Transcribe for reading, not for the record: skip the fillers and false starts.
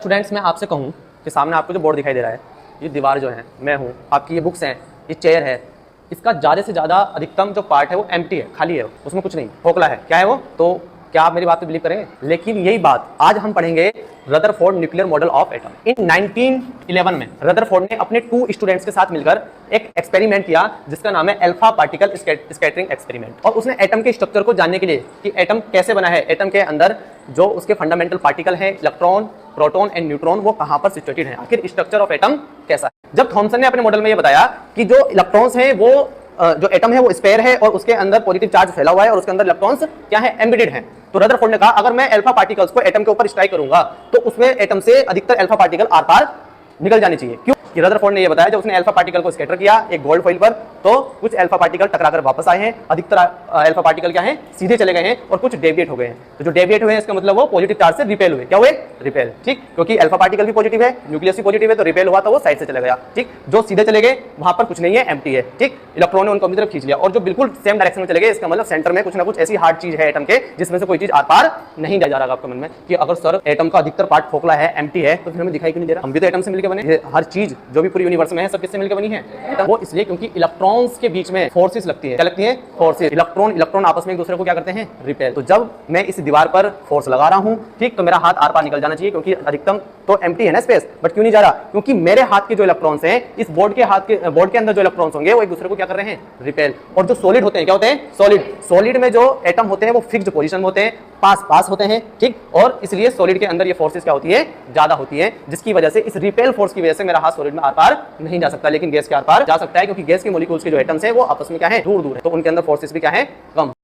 Students, मैं आपसे कहूँ कि सामने आपको जो बोर्ड दिखाई दे रहा है, ये दीवार जो है, मैं हूँ, आपकी ये बुक्स हैं, ये चेयर है, इसका ज़्यादा से ज़्यादा अधिकतम जो पार्ट है वो एम्प्टी है, खाली है, उसमें कुछ नहीं, खोखला है। क्या है वो? तो क्या आप मेरी बात पे बिलीव करेंगे? लेकिन यही बात आज हम पढ़ेंगे Rutherford nuclear model of atom. In 1911 में रदरफोर्ड ने अपने 2 स्टूडेंट्स के साथ मिलकर एक एक्सपेरिमेंट किया जिसका नाम है अल्फा पार्टिकल स्कैटरिंग एक्सपेरिमेंट। और उसने एटम के स्ट्रक्चर को जानने के लिए कि एटम कैसे बना है, एटम के अंदर जो उसके फंडामेंटल पार्टिकल हैं, इलेक्ट्रॉन, प्रोटॉन एंड न्यूट्रॉन, वो कहां पर सिचुएटेड है, आखिर स्ट्रक्चर ऑफ एटम कैसा है। जब थॉमसन ने अपने मॉडल में ये बताया कि जो इलेक्ट्रॉन्स हैं वो जो एटम है वो स्फीयर है और उसके अंदर पॉजिटिव चार्ज फैला हुआ है और उसके अंदर इलेक्ट्रॉन्स क्या है, एम्बेडेड हैं, तो रदरफोर्ड ने कहा अगर मैं अल्फा पार्टिकल्स को एटम के ऊपर स्ट्राइक करूंगा तो उसमें एटम से अधिकतर अल्फा पार्टिकल आर पार निकल जानी चाहिए। क्यों? कि रदरफोर्ड ने यह बताया जब उसने अल्फा पार्टिकल को स्कैटर किया एक गोल्ड फॉइल पर, तो कुछ अल्फा पार्टिकल टकराकर वापस आए हैं, अधिकतर अल्फा पार्टिकल क्या हैं, सीधे चले गए हैं और कुछ डेविएट हो गए हैं। तो जो डेविएट हुए हैं इसका मतलब वो पॉजिटिव चार्ज से रिपेल हुए। क्या हुए? रिपेल। ठीक, क्योंकि अल्फा पार्टिकल भी पॉजिटिव है, न्यूक्लियस भी पॉजिटिव है, तो रिपेल हुआ तो वो साइड से चला गया। ठीक, जो सीधे चले गए वहां पर कुछ नहीं है, एम्प्टी है। ठीक, इलेक्ट्रॉन ने उनको अपनी तरफ खींच लिया और जो बिल्कुल सेम डायरेक्शन में चले गए इसका मतलब सेंटर में कुछ ना कुछ ऐसी हार्ड चीज है एटम के जिसमें से कोई चीज आर पार नहीं जा रहा। आपके मन में कि अगर सर एटम का अधिकतर पार्ट खोखला है, एम्प्टी है, तो फिर हमें दिखाई क्यों नहीं दे रहा? हम भी तो एटम से मिलकर बने, हर चीज जो भी पूरी यूनिवर्स में है सब किससे मिलकर बनी है? वो इसलिए क्योंकि इलेक्ट्रॉन्स के बीच में फोर्सेस लगती है। क्या लगती है? फोर्सेस। इलेक्ट्रॉन आपस में एक दूसरे को क्या करते हैं? रिपेल। तो जब मैं इस दीवार पर फोर्स लगा रहा हूं, ठीक, तो मेरा हाथ आर पार निकल जाना चाहिए क्योंकि अधिकतम तो एम्प्टी है ना स्पेस, बट क्यों नहीं जा रहा? क्योंकि मेरे हाथ के जो इलेक्ट्रॉन्स हैं इस बोर्ड के अंदर जो इलेक्ट्रॉन्स होंगे वो एक दूसरे को क्या कर रहे हैं? रिपेल। और जो सॉलिड होते हैं क्या होते हैं? सॉलिड में जो एटम होते हैं वो फिक्स्ड पोजीशन में होते हैं, पास होते हैं। ठीक, और इसलिए सॉलिड के अंदर ये फोर्सेस क्या होती है? ज्यादा होती है, जिसकी वजह से इस रिपेल फोर्स की वजह से मेरा हाथ सॉलिड में आर पार नहीं जा सकता, लेकिन गैस के आर पार जा सकता है क्योंकि गैस के मॉलिक्यूल्स के जो एटम्स हैं वो आपस में क्या है? दूर है, तो उनके अंदर फोर्सेस भी क्या है? कम।